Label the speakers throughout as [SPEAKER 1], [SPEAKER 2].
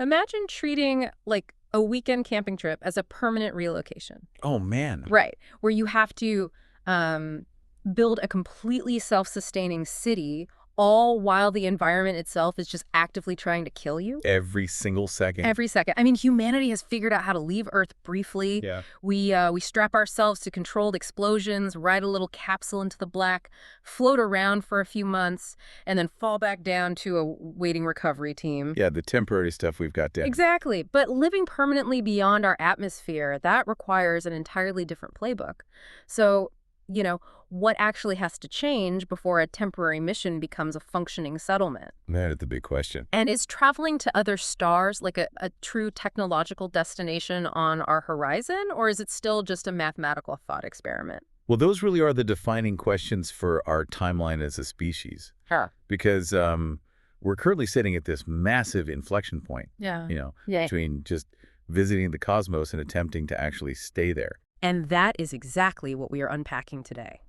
[SPEAKER 1] Imagine treating like a weekend camping trip as a permanent relocation.
[SPEAKER 2] Oh, man.
[SPEAKER 1] Right. Where you have to build a completely self-sustaining city, all while the environment itself is just actively trying to kill you.
[SPEAKER 2] Every single second.
[SPEAKER 1] Every second. I mean, humanity has figured out how to leave Earth briefly.
[SPEAKER 2] Yeah.
[SPEAKER 1] We strap ourselves to controlled explosions, ride a little capsule into the black, float around for a few months, and then fall back down to a waiting recovery team.
[SPEAKER 2] Yeah, the temporary stuff we've got down.
[SPEAKER 1] Exactly. But living permanently beyond our atmosphere, that requires an entirely different playbook. So, what actually has to change before a temporary mission becomes a functioning settlement?
[SPEAKER 2] That's the big question.
[SPEAKER 1] And is traveling to other stars like a true technological destination on our horizon, or is it still just a mathematical thought experiment?
[SPEAKER 2] Well, those really are the defining questions for our timeline as a species.
[SPEAKER 1] Huh.
[SPEAKER 2] Because we're currently sitting at this massive inflection point,
[SPEAKER 1] Yeah.
[SPEAKER 2] between just visiting the cosmos and attempting to actually stay there.
[SPEAKER 1] And that is exactly what we are unpacking today.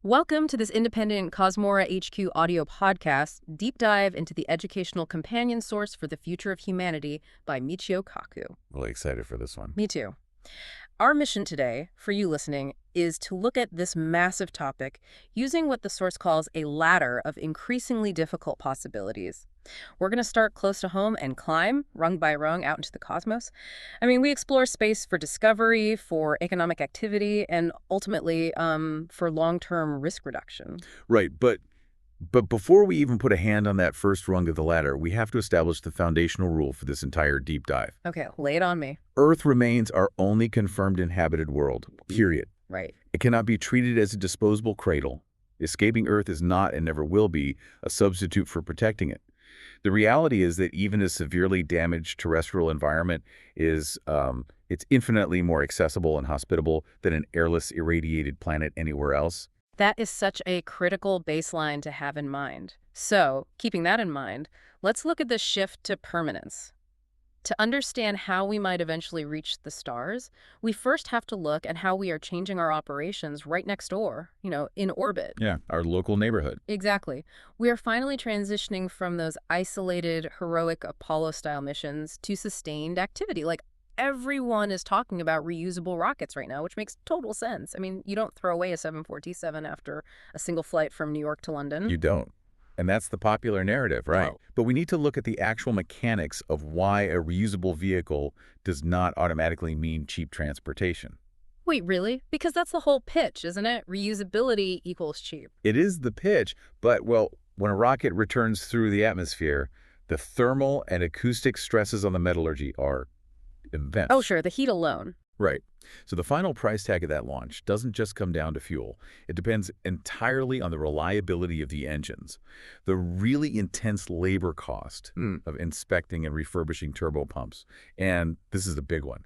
[SPEAKER 1] Welcome to this independent COSMORA HQ audio podcast, deep dive into the educational companion source for the future of humanity by Michio Kaku.
[SPEAKER 2] Really excited for this one.
[SPEAKER 1] Me too. Our mission today, for you listening, is to look at this massive topic using what the source calls a ladder of increasingly difficult possibilities. We're going to start close to home and climb, rung by rung, out into the cosmos. I mean, we explore space for discovery, for economic activity, and ultimately for long-term risk reduction.
[SPEAKER 2] Right, but before we even put a hand on that first rung of the ladder, we have to establish the foundational rule for this entire deep dive.
[SPEAKER 1] Okay, lay it on me.
[SPEAKER 2] Earth remains our only confirmed inhabited world, period.
[SPEAKER 1] Right.
[SPEAKER 2] It cannot be treated as a disposable cradle. Escaping Earth is not and never will be a substitute for protecting it. The reality is that even a severely damaged terrestrial environment is it's infinitely more accessible and hospitable than an airless, irradiated planet anywhere else.
[SPEAKER 1] That is such a critical baseline to have in mind. So, keeping that in mind, let's look at the shift to permanence. To understand how we might eventually reach the stars, we first have to look at how we are changing our operations right next door, in orbit.
[SPEAKER 2] Yeah, our local neighborhood.
[SPEAKER 1] Exactly. We are finally transitioning from those isolated, heroic Apollo-style missions to sustained activity. Like, everyone is talking about reusable rockets right now, which makes total sense. I mean, you don't throw away a 747 after a single flight from New York to London.
[SPEAKER 2] You don't. And that's the popular narrative, right?
[SPEAKER 1] No.
[SPEAKER 2] But we need to look at the actual mechanics of why a reusable vehicle does not automatically mean cheap transportation.
[SPEAKER 1] Wait, really? Because that's the whole pitch, isn't it? Reusability equals cheap.
[SPEAKER 2] It is the pitch, but, well, when a rocket returns through the atmosphere, the thermal and acoustic stresses on the metallurgy are immense.
[SPEAKER 1] Oh, sure, the heat alone.
[SPEAKER 2] Right. So the final price tag of that launch doesn't just come down to fuel. It depends entirely on the reliability of the engines. The really intense labor cost of inspecting and refurbishing turbopumps. And this is the big one.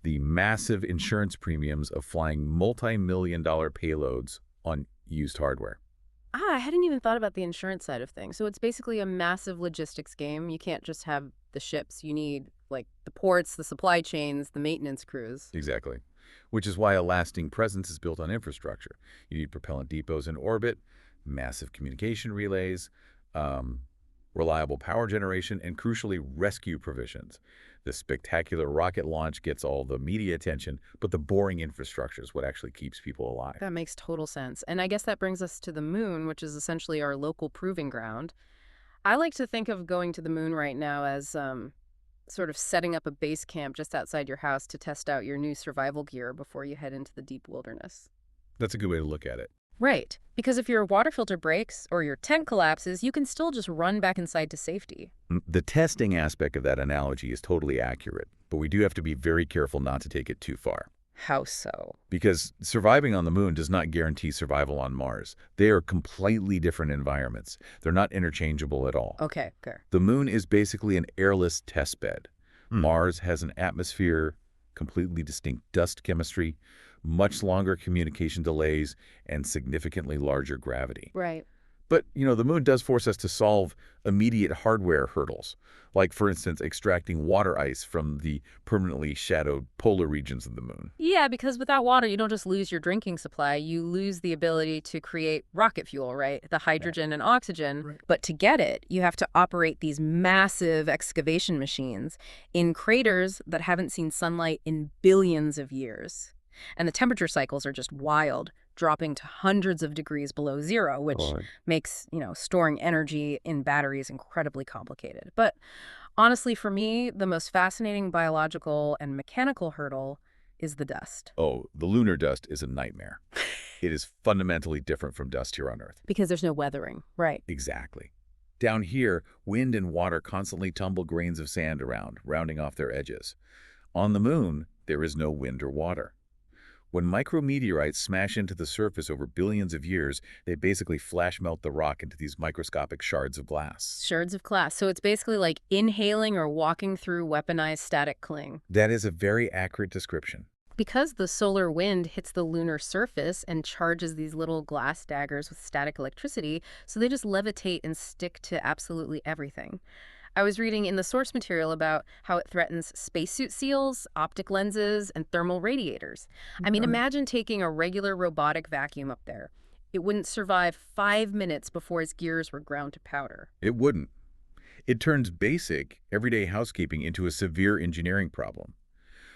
[SPEAKER 2] The massive insurance premiums of flying multi-million-dollar payloads on used hardware.
[SPEAKER 1] I hadn't even thought about the insurance side of things. So it's basically a massive logistics game. You can't just have the ships. You need, like, the ports, the supply chains, the maintenance crews.
[SPEAKER 2] Exactly. Which is why a lasting presence is built on infrastructure. You need propellant depots in orbit, massive communication relays, reliable power generation, and crucially, rescue provisions. The spectacular rocket launch gets all the media attention, but the boring infrastructure is what actually keeps people alive.
[SPEAKER 1] That makes total sense. And I guess that brings us to the moon, which is essentially our local proving ground. I like to think of going to the moon right now as sort of setting up a base camp just outside your house to test out your new survival gear before you head into the deep wilderness.
[SPEAKER 2] That's a good way to look at it.
[SPEAKER 1] Right. Because if your water filter breaks or your tent collapses, you can still just run back inside to safety.
[SPEAKER 2] The testing aspect of that analogy is totally accurate, but we do have to be very careful not to take it too far.
[SPEAKER 1] How so?
[SPEAKER 2] Because surviving on the moon does not guarantee survival on Mars. They are completely different environments. They're not interchangeable at all.
[SPEAKER 1] Okay, good.
[SPEAKER 2] The moon is basically an airless test bed. Mars has an atmosphere, completely distinct dust chemistry, much longer communication delays, and significantly larger gravity.
[SPEAKER 1] Right.
[SPEAKER 2] But, the moon does force us to solve immediate hardware hurdles, like, for instance, extracting water ice from the permanently shadowed polar regions of the moon.
[SPEAKER 1] Yeah, because without water, you don't just lose your drinking supply, you lose the ability to create rocket fuel, right? The
[SPEAKER 2] Yeah.
[SPEAKER 1] hydrogen and oxygen.
[SPEAKER 2] Right.
[SPEAKER 1] But to get it, you have to operate these massive excavation machines in craters that haven't seen sunlight in billions of years. And the temperature cycles are just wild, dropping to hundreds of degrees below zero, which
[SPEAKER 2] Right.
[SPEAKER 1] makes, storing energy in batteries incredibly complicated. But honestly, for me, the most fascinating biological and mechanical hurdle is the dust.
[SPEAKER 2] Oh, the lunar dust is a nightmare. It is fundamentally different from dust here on Earth.
[SPEAKER 1] Because there's no weathering. Right.
[SPEAKER 2] Exactly. Down here, wind and water constantly tumble grains of sand around, rounding off their edges. On the moon, there is no wind or water. When micrometeorites smash into the surface over billions of years, they basically flash melt the rock into these microscopic shards of glass.
[SPEAKER 1] Shards of glass. So it's basically like inhaling or walking through weaponized static cling.
[SPEAKER 2] That is a very accurate description.
[SPEAKER 1] Because the solar wind hits the lunar surface and charges these little glass daggers with static electricity, so they just levitate and stick to absolutely everything. I was reading in the source material about how it threatens spacesuit seals, optic lenses, and thermal radiators. I mean, imagine taking a regular robotic vacuum up there. It wouldn't survive 5 minutes before its gears were ground to powder.
[SPEAKER 2] It wouldn't. It turns basic, everyday housekeeping into a severe engineering problem.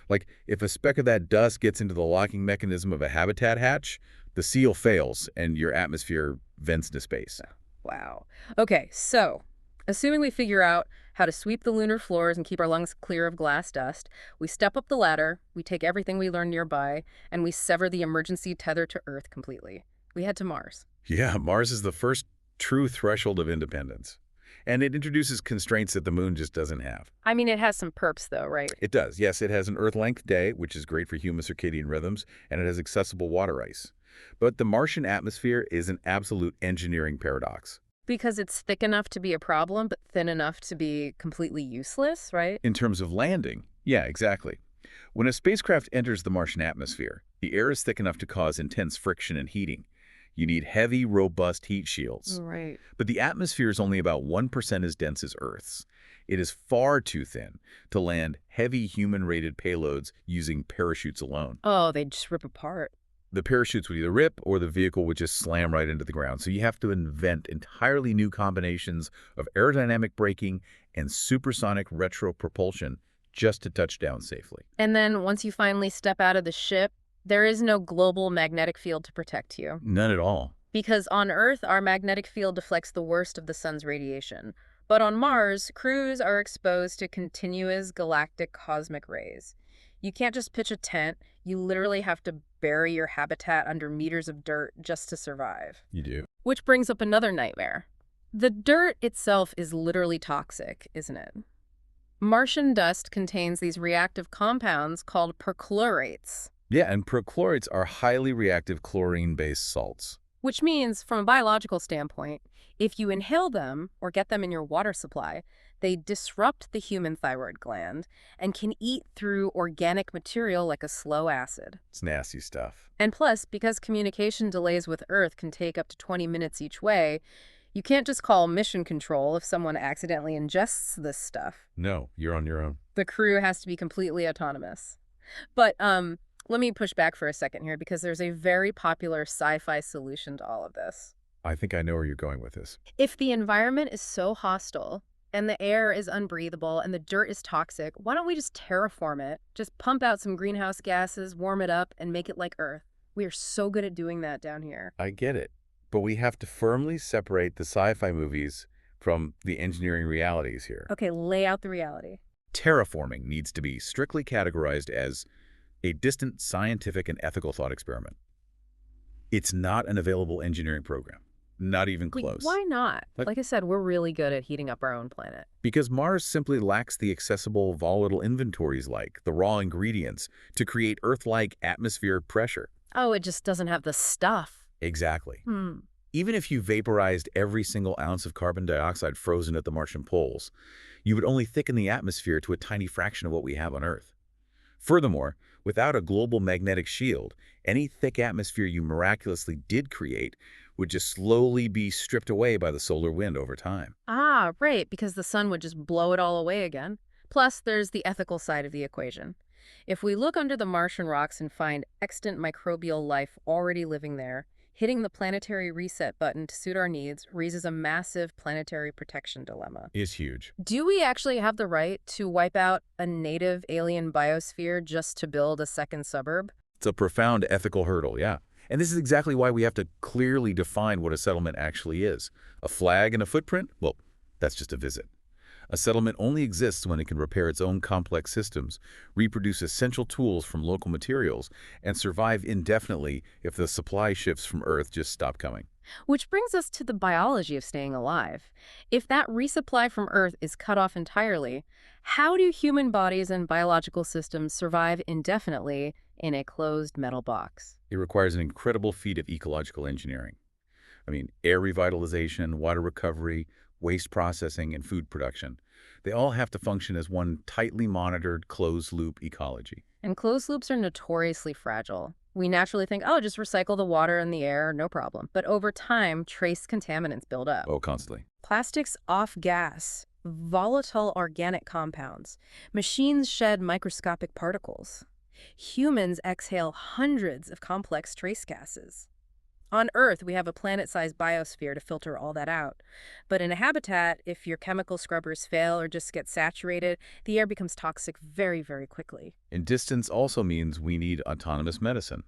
[SPEAKER 2] Like, if a speck of that dust gets into the locking mechanism of a habitat hatch, the seal fails and your atmosphere vents into space.
[SPEAKER 1] Wow. Okay, so assuming we figure out how to sweep the lunar floors and keep our lungs clear of glass dust, we step up the ladder, we take everything we learn nearby, and we sever the emergency tether to Earth completely. We head to Mars.
[SPEAKER 2] Yeah, Mars is the first true threshold of independence. And it introduces constraints that the moon just doesn't have.
[SPEAKER 1] I mean, it has some perks, though, right?
[SPEAKER 2] It does. Yes, it has an Earth-length day, which is great for human circadian rhythms, and it has accessible water ice. But the Martian atmosphere is an absolute engineering paradox.
[SPEAKER 1] Because it's thick enough to be a problem, but thin enough to be completely useless, right?
[SPEAKER 2] In terms of landing, yeah, exactly. When a spacecraft enters the Martian atmosphere, the air is thick enough to cause intense friction and heating. You need heavy, robust heat shields.
[SPEAKER 1] Right.
[SPEAKER 2] But the atmosphere is only about 1% as dense as Earth's. It is far too thin to land heavy human-rated payloads using parachutes alone.
[SPEAKER 1] Oh, they just rip apart.
[SPEAKER 2] The parachutes would either rip or the vehicle would just slam right into the ground. So you have to invent entirely new combinations of aerodynamic braking and supersonic retro propulsion just to touch down safely.
[SPEAKER 1] And then once you finally step out of the ship, there is no global magnetic field to protect you.
[SPEAKER 2] None at all.
[SPEAKER 1] Because on Earth, our magnetic field deflects the worst of the sun's radiation. But on Mars, crews are exposed to continuous galactic cosmic rays. You can't just pitch a tent. You literally have to bury your habitat under meters of dirt just to survive.
[SPEAKER 2] You do.
[SPEAKER 1] Which brings up another nightmare. The dirt itself is literally toxic, isn't it? Martian dust contains these reactive compounds called perchlorates.
[SPEAKER 2] Yeah, and perchlorates are highly reactive chlorine-based salts.
[SPEAKER 1] Which means, from a biological standpoint, if you inhale them or get them in your water supply, they disrupt the human thyroid gland and can eat through organic material like a slow acid.
[SPEAKER 2] It's nasty stuff.
[SPEAKER 1] And plus, because communication delays with Earth can take up to 20 minutes each way, you can't just call mission control if someone accidentally ingests this stuff.
[SPEAKER 2] No, you're on your own.
[SPEAKER 1] The crew has to be completely autonomous. But, let me push back for a second here because there's a very popular sci-fi solution to all of this.
[SPEAKER 2] I think I know where you're going with this.
[SPEAKER 1] If the environment is so hostile and the air is unbreathable and the dirt is toxic, why don't we just terraform it? Just pump out some greenhouse gases, warm it up, and make it like Earth. We are so good at doing that down here.
[SPEAKER 2] I get it. But we have to firmly separate the sci-fi movies from the engineering realities here.
[SPEAKER 1] Okay, lay out the reality.
[SPEAKER 2] Terraforming needs to be strictly categorized as a distant scientific and ethical thought experiment. It's not an available engineering program. Not even
[SPEAKER 1] Wait,
[SPEAKER 2] close.
[SPEAKER 1] why not? Like I said, we're really good at heating up our own planet.
[SPEAKER 2] Because Mars simply lacks the accessible volatile inventories like the raw ingredients to create Earth-like atmosphere pressure.
[SPEAKER 1] Oh, it just doesn't have the stuff.
[SPEAKER 2] Exactly. Even if you vaporized every single ounce of carbon dioxide frozen at the Martian poles, you would only thicken the atmosphere to a tiny fraction of what we have on Earth. Furthermore, without a global magnetic shield, any thick atmosphere you miraculously did create would just slowly be stripped away by the solar wind over time.
[SPEAKER 1] Ah, right, because the sun would just blow it all away again. Plus, there's the ethical side of the equation. If we look under the Martian rocks and find extant microbial life already living there, hitting the planetary reset button to suit our needs raises a massive planetary protection dilemma.
[SPEAKER 2] Is huge.
[SPEAKER 1] Do we actually have the right to wipe out a native alien biosphere just to build a second suburb?
[SPEAKER 2] It's a profound ethical hurdle, yeah. And this is exactly why we have to clearly define what a settlement actually is. A flag and a footprint? Well, that's just a visit. A settlement only exists when it can repair its own complex systems, reproduce essential tools from local materials, and survive indefinitely if the supply shifts from Earth just stop coming.
[SPEAKER 1] Which brings us to the biology of staying alive. If that resupply from Earth is cut off entirely, how do human bodies and biological systems survive indefinitely in a closed metal box?
[SPEAKER 2] It requires an incredible feat of ecological engineering. I mean, air revitalization, water recovery, waste processing, and food production. They all have to function as one tightly monitored, closed-loop ecology.
[SPEAKER 1] And closed loops are notoriously fragile. We naturally think, oh, just recycle the water and the air, no problem. But over time, trace contaminants build up.
[SPEAKER 2] Oh, constantly.
[SPEAKER 1] Plastics off-gas, volatile organic compounds. Machines shed microscopic particles. Humans exhale hundreds of complex trace gases. On Earth, we have a planet-sized biosphere to filter all that out. But in a habitat, if your chemical scrubbers fail or just get saturated, the air becomes toxic very, very quickly.
[SPEAKER 2] And distance also means we need autonomous medicine.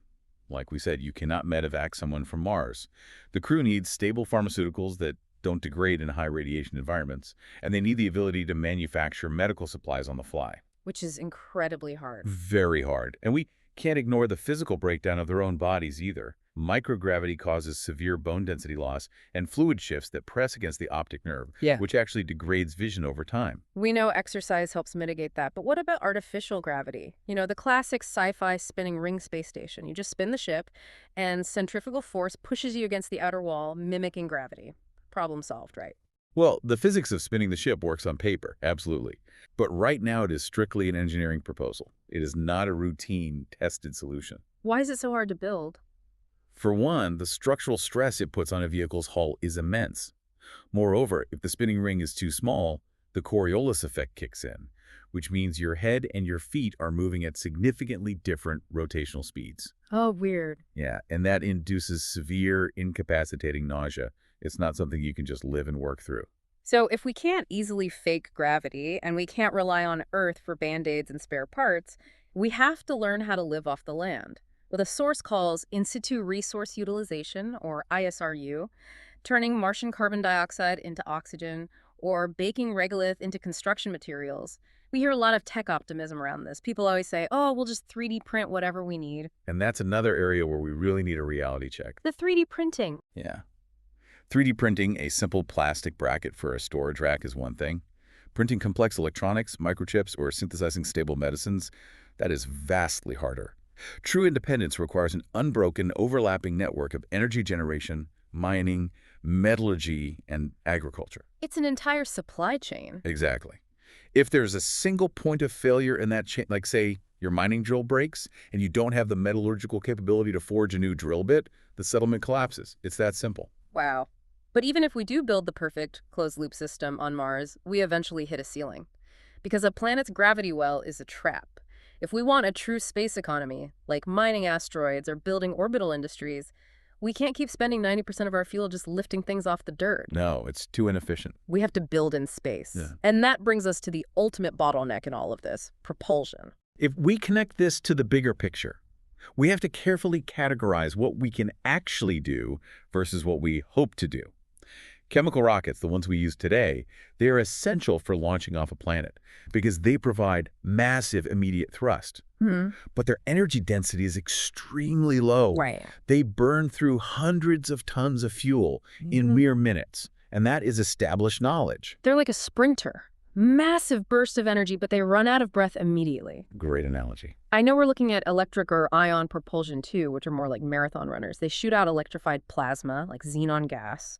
[SPEAKER 2] Like we said, you cannot medevac someone from Mars. The crew needs stable pharmaceuticals that don't degrade in high radiation environments, and they need the ability to manufacture medical supplies on the fly.
[SPEAKER 1] Which is incredibly hard.
[SPEAKER 2] Very hard. And we can't ignore the physical breakdown of their own bodies either. Microgravity causes severe bone density loss and fluid shifts that press against the optic nerve, which actually degrades vision over time.
[SPEAKER 1] We know exercise helps mitigate that, but what about artificial gravity? You know, the classic sci-fi spinning ring space station. You just spin the ship, and centrifugal force pushes you against the outer wall, mimicking gravity. Problem solved, right?
[SPEAKER 2] Well, the physics of spinning the ship works on paper, absolutely. But right now it is strictly an engineering proposal. It is not a routine, tested solution.
[SPEAKER 1] Why is it so hard to build?
[SPEAKER 2] For one, the structural stress it puts on a vehicle's hull is immense. Moreover, if the spinning ring is too small, the Coriolis effect kicks in, which means your head and your feet are moving at significantly different rotational speeds.
[SPEAKER 1] Oh, weird.
[SPEAKER 2] Yeah, and that induces severe, incapacitating nausea. It's not something you can just live and work through.
[SPEAKER 1] So if we can't easily fake gravity and we can't rely on Earth for band-aids and spare parts, we have to learn how to live off the land. What a source calls in situ resource utilization, or ISRU, turning Martian carbon dioxide into oxygen, or baking regolith into construction materials. We hear a lot of tech optimism around this. People always say, oh, we'll just 3D print whatever we need.
[SPEAKER 2] And that's another area where we really need a reality check.
[SPEAKER 1] The 3D printing.
[SPEAKER 2] Yeah. 3D printing a simple plastic bracket for a storage rack is one thing. Printing complex electronics, microchips, or synthesizing stable medicines, that is vastly harder. True independence requires an unbroken, overlapping network of energy generation, mining, metallurgy, and agriculture.
[SPEAKER 1] It's an entire supply chain.
[SPEAKER 2] Exactly. If there's a single point of failure in that chain, like say your mining drill breaks and you don't have the metallurgical capability to forge a new drill bit, the settlement collapses. It's that simple.
[SPEAKER 1] Wow. But even if we do build the perfect closed-loop system on Mars, we eventually hit a ceiling. Because a planet's gravity well is a trap. If we want a true space economy, like mining asteroids or building orbital industries, we can't keep spending 90% of our fuel just lifting things off the dirt.
[SPEAKER 2] No, it's too inefficient.
[SPEAKER 1] We have to build in space.
[SPEAKER 2] Yeah.
[SPEAKER 1] And that brings us to the ultimate bottleneck in all of this, propulsion.
[SPEAKER 2] If we connect this to the bigger picture, we have to carefully categorize what we can actually do versus what we hope to do. Chemical rockets, the ones we use today, they are essential for launching off a planet because they provide massive immediate thrust. But their energy density is extremely low.
[SPEAKER 1] Right.
[SPEAKER 2] They burn through hundreds of tons of fuel in mere minutes, and that is established knowledge.
[SPEAKER 1] They're like a sprinter. Massive burst of energy, but they run out of breath immediately.
[SPEAKER 2] Great analogy.
[SPEAKER 1] I know we're looking at electric or ion propulsion too, which are more like marathon runners. They shoot out electrified plasma, like xenon gas.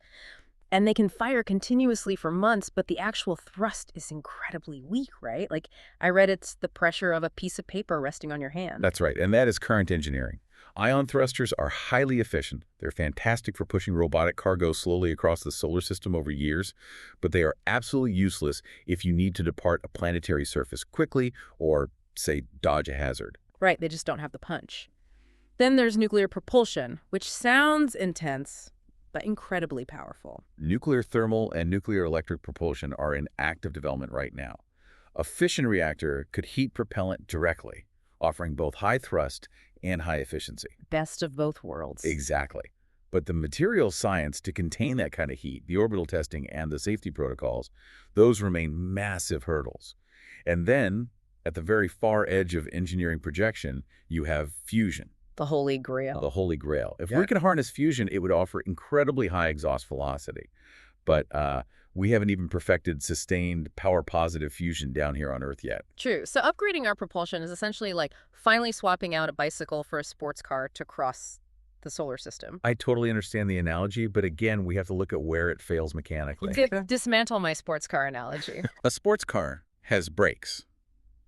[SPEAKER 1] And they can fire continuously for months, but the actual thrust is incredibly weak, right? Like, I read it's the pressure of a piece of paper resting on your hand.
[SPEAKER 2] That's right, and that is current engineering. Ion thrusters are highly efficient. They're fantastic for pushing robotic cargo slowly across the solar system over years, but they are absolutely useless if you need to depart a planetary surface quickly or, say, dodge a hazard.
[SPEAKER 1] Right, they just don't have the punch. Then there's nuclear propulsion, which sounds intense, but incredibly powerful.
[SPEAKER 2] Nuclear thermal and nuclear electric propulsion are in active development right now. A fission reactor could heat propellant directly, offering both high thrust and high efficiency.
[SPEAKER 1] Best of both worlds.
[SPEAKER 2] Exactly. But the material science to contain that kind of heat, the orbital testing, and the safety protocols, those remain massive hurdles. And then, at the very far edge of engineering projection, you have fusion.
[SPEAKER 1] The Holy Grail.
[SPEAKER 2] The Holy Grail. If we can harness fusion, it would offer incredibly high exhaust velocity. But we haven't even perfected sustained power-positive fusion down here on Earth yet.
[SPEAKER 1] True. So upgrading our propulsion is essentially like finally swapping out a bicycle for a sports car to cross the solar system.
[SPEAKER 2] I totally understand the analogy, but again, we have to look at where it fails mechanically.
[SPEAKER 1] Dismantle my sports car analogy.
[SPEAKER 2] A sports car has brakes.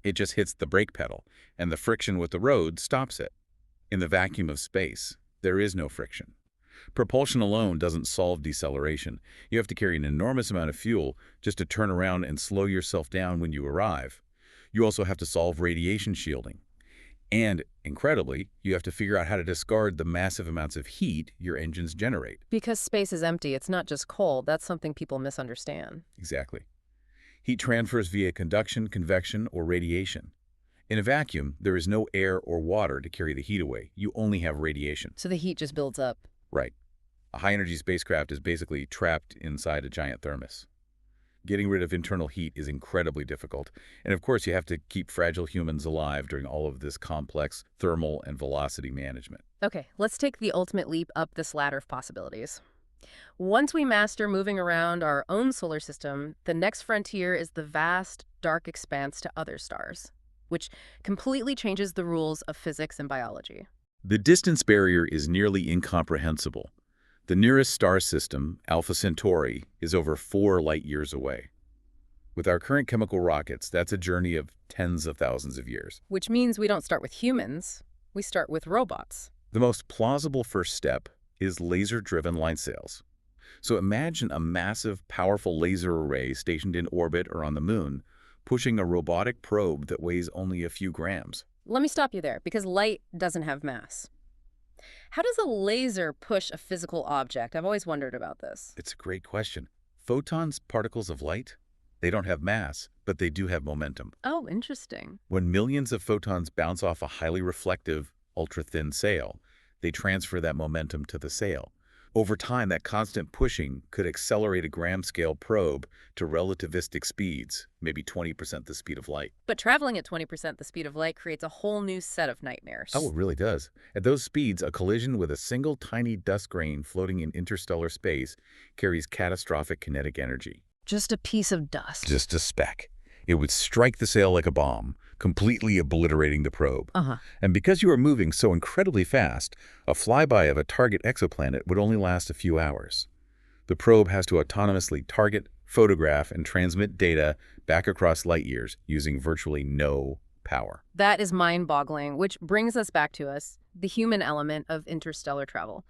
[SPEAKER 2] It just hits the brake pedal, and the friction with the road stops it. In the vacuum of space, there is no friction. Propulsion alone doesn't solve deceleration. You have to carry an enormous amount of fuel just to turn around and slow yourself down when you arrive. You also have to solve radiation shielding. And, incredibly, you have to figure out how to discard the massive amounts of heat your engines generate.
[SPEAKER 1] Because space is empty, it's not just cold. That's something people misunderstand.
[SPEAKER 2] Exactly. Heat transfers via conduction, convection, or radiation. In a vacuum, there is no air or water to carry the heat away. You only have radiation.
[SPEAKER 1] So the heat just builds up.
[SPEAKER 2] Right. A high-energy spacecraft is basically trapped inside a giant thermos. Getting rid of internal heat is incredibly difficult. And of course, you have to keep fragile humans alive during all of this complex thermal and velocity management.
[SPEAKER 1] Okay, let's take the ultimate leap up this ladder of possibilities. Once we master moving around our own solar system, the next frontier is the vast, dark expanse to other stars, which completely changes the rules of physics and biology.
[SPEAKER 2] The distance barrier is nearly incomprehensible. The nearest star system, Alpha Centauri, is over 4 light-years away. With our current chemical rockets, that's a journey of tens of thousands of years.
[SPEAKER 1] Which means we don't start with humans, we start with robots.
[SPEAKER 2] The most plausible first step is laser-driven light sails. So imagine a massive, powerful laser array stationed in orbit or on the moon, pushing a robotic probe that weighs only a few grams.
[SPEAKER 1] Let me stop you there, because light doesn't have mass. How does a laser push a physical object? I've always wondered about this.
[SPEAKER 2] It's a great question. Photons, particles of light, they don't have mass, but they do have momentum.
[SPEAKER 1] Oh, interesting.
[SPEAKER 2] When millions of photons bounce off a highly reflective, ultra-thin sail, they transfer that momentum to the sail. Over time, that constant pushing could accelerate a gram-scale probe to relativistic speeds, maybe 20% the speed of light.
[SPEAKER 1] But traveling at 20% the speed of light creates a whole new set of nightmares.
[SPEAKER 2] Oh, it really does. At those speeds, a collision with a single tiny dust grain floating in interstellar space carries catastrophic kinetic energy.
[SPEAKER 1] Just a piece of dust.
[SPEAKER 2] Just a speck. It would strike the sail like a bomb, completely obliterating the probe. And because you are moving so incredibly fast, a flyby of a target exoplanet would only last a few hours. The probe has to autonomously target, photograph, and transmit data back across light years using virtually no power.
[SPEAKER 1] That is mind-boggling, which brings us back to the human element of interstellar travel.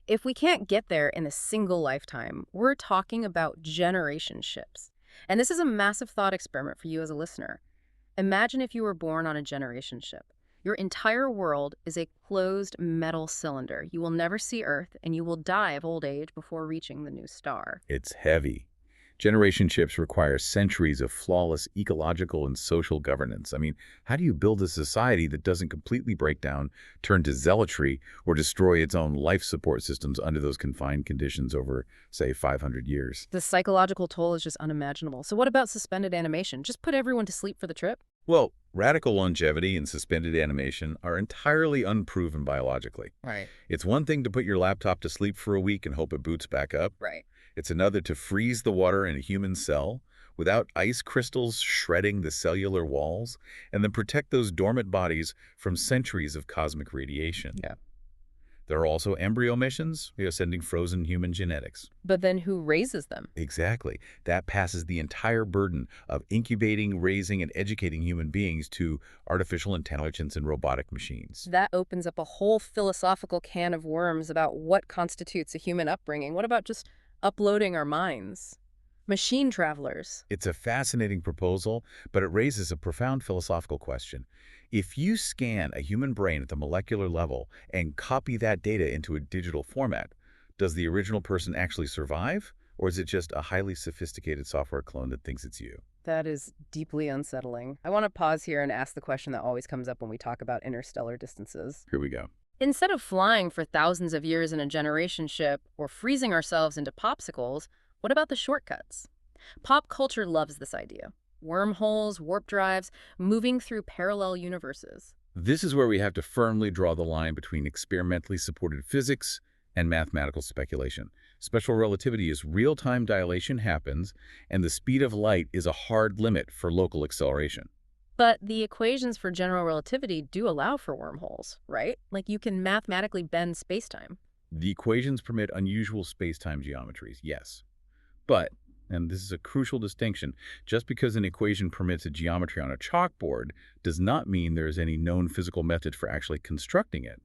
[SPEAKER 1] If we can't get there in a single lifetime, we're talking about generation ships. And this is a massive thought experiment for you as a listener. Imagine if you were born on a generation ship. Your entire world is a closed metal cylinder. You will never see Earth, and you will die of old age before reaching the new star.
[SPEAKER 2] It's heavy. Generation ships require centuries of flawless ecological and social governance. I mean, how do you build a society that doesn't completely break down, turn to zealotry, or destroy its own life support systems under those confined conditions over, say, 500 years?
[SPEAKER 1] The psychological toll is just unimaginable. So what about suspended animation? Just put everyone to sleep for the trip?
[SPEAKER 2] Well, radical longevity and suspended animation are entirely unproven biologically.
[SPEAKER 1] Right.
[SPEAKER 2] It's one thing to put your laptop to sleep for a week and hope it boots back up.
[SPEAKER 1] Right.
[SPEAKER 2] It's another to freeze the water in a human cell without ice crystals shredding the cellular walls, and then protect those dormant bodies from centuries of cosmic radiation.
[SPEAKER 1] Yeah.
[SPEAKER 2] There are also embryo missions, sending frozen human genetics.
[SPEAKER 1] But then who raises them?
[SPEAKER 2] Exactly. That passes the entire burden of incubating, raising, and educating human beings to artificial intelligence and robotic machines.
[SPEAKER 1] That opens up a whole philosophical can of worms about what constitutes a human upbringing. What about just uploading our minds? Machine travelers.
[SPEAKER 2] It's a fascinating proposal, but it raises a profound philosophical question. If you scan a human brain at the molecular level and copy that data into a digital format, does the original person actually survive? Or is it just a highly sophisticated software clone that thinks it's you?
[SPEAKER 1] That is deeply unsettling. I want to pause here and ask the question that always comes up when we talk about interstellar distances.
[SPEAKER 2] Here we go.
[SPEAKER 1] Instead of flying for thousands of years in a generation ship or freezing ourselves into popsicles, what about the shortcuts? Pop culture loves this idea. Wormholes, warp drives, moving through parallel universes.
[SPEAKER 2] This is where we have to firmly draw the line between experimentally supported physics and mathematical speculation. Special relativity is real-time dilation happens, and the speed of light is a hard limit for local acceleration.
[SPEAKER 1] But the equations for general relativity do allow for wormholes, right? Like you can mathematically bend spacetime.
[SPEAKER 2] The equations permit unusual space-time geometries, yes. But, and this is a crucial distinction, just because an equation permits a geometry on a chalkboard does not mean there is any known physical method for actually constructing it.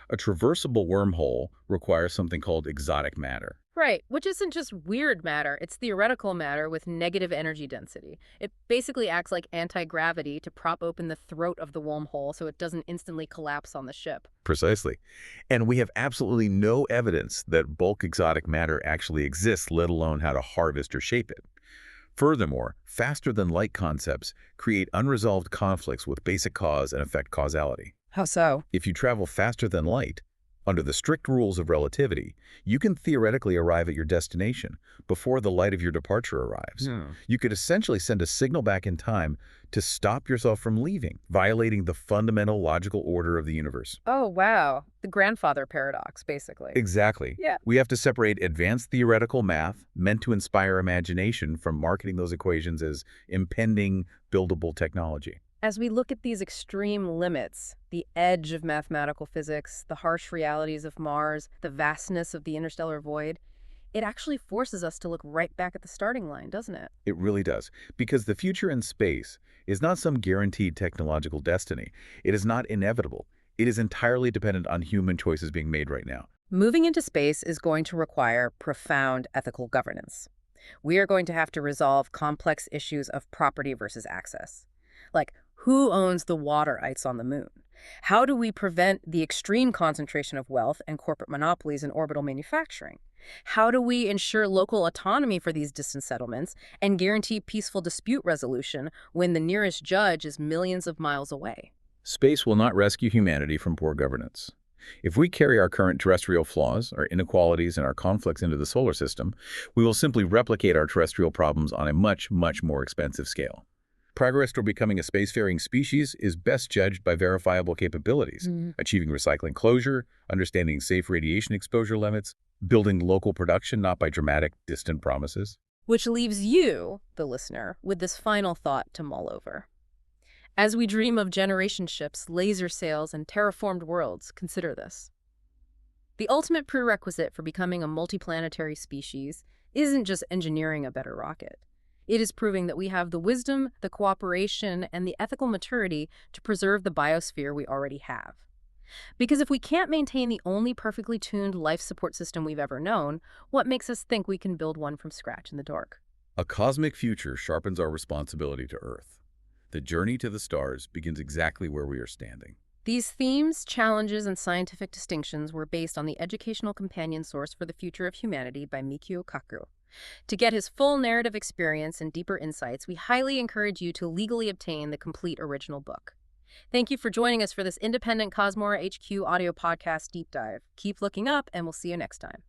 [SPEAKER 2] A traversable wormhole requires something called exotic matter.
[SPEAKER 1] Right, which isn't just weird matter, it's theoretical matter with negative energy density. It basically acts like anti-gravity to prop open the throat of the wormhole so it doesn't instantly collapse on the ship.
[SPEAKER 2] Precisely. And we have absolutely no evidence that bulk exotic matter actually exists, let alone how to harvest or shape it. Furthermore, faster-than-light concepts create unresolved conflicts with basic cause and effect causality.
[SPEAKER 1] How so?
[SPEAKER 2] If you travel faster than light, under the strict rules of relativity, you can theoretically arrive at your destination before the light of your departure arrives. You could essentially send a signal back in time to stop yourself from leaving, violating the fundamental logical order of the universe.
[SPEAKER 1] Oh, wow. The grandfather paradox, basically.
[SPEAKER 2] Exactly.
[SPEAKER 1] Yeah.
[SPEAKER 2] We have to separate advanced theoretical math meant to inspire imagination from marketing those equations as impending, buildable technology.
[SPEAKER 1] As we look at these extreme limits, the edge of mathematical physics, the harsh realities of Mars, the vastness of the interstellar void, it actually forces us to look right back at the starting line, doesn't it?
[SPEAKER 2] It really does, because the future in space is not some guaranteed technological destiny. It is not inevitable. It is entirely dependent on human choices being made right now.
[SPEAKER 1] Moving into space is going to require profound ethical governance. We are going to have to resolve complex issues of property versus access. Like, who owns the water ice on the moon? How do we prevent the extreme concentration of wealth and corporate monopolies in orbital manufacturing? How do we ensure local autonomy for these distant settlements and guarantee peaceful dispute resolution when the nearest judge is millions of miles away?
[SPEAKER 2] Space will not rescue humanity from poor governance. If we carry our current terrestrial flaws, our inequalities, and our conflicts into the solar system, we will simply replicate our terrestrial problems on a much, much more expensive scale. Progress toward becoming a spacefaring species is best judged by verifiable capabilities, achieving recycling closure, understanding safe radiation exposure limits, building local production not by dramatic, distant promises.
[SPEAKER 1] Which leaves you, the listener, with this final thought to mull over. As we dream of generation ships, laser sails, and terraformed worlds, consider this. The ultimate prerequisite for becoming a multiplanetary species isn't just engineering a better rocket. It is proving that we have the wisdom, the cooperation, and the ethical maturity to preserve the biosphere we already have. Because if we can't maintain the only perfectly tuned life support system we've ever known, what makes us think we can build one from scratch in the dark?
[SPEAKER 2] A cosmic future sharpens our responsibility to Earth. The journey to the stars begins exactly where we are standing.
[SPEAKER 1] These themes, challenges, and scientific distinctions were based on the educational companion source for the Future of Humanity by Michio Kaku. To get his full narrative experience and deeper insights, we highly encourage you to legally obtain the complete original book. Thank you for joining us for this independent COSMORA HQ audio podcast deep dive. Keep looking up, and we'll see you next time.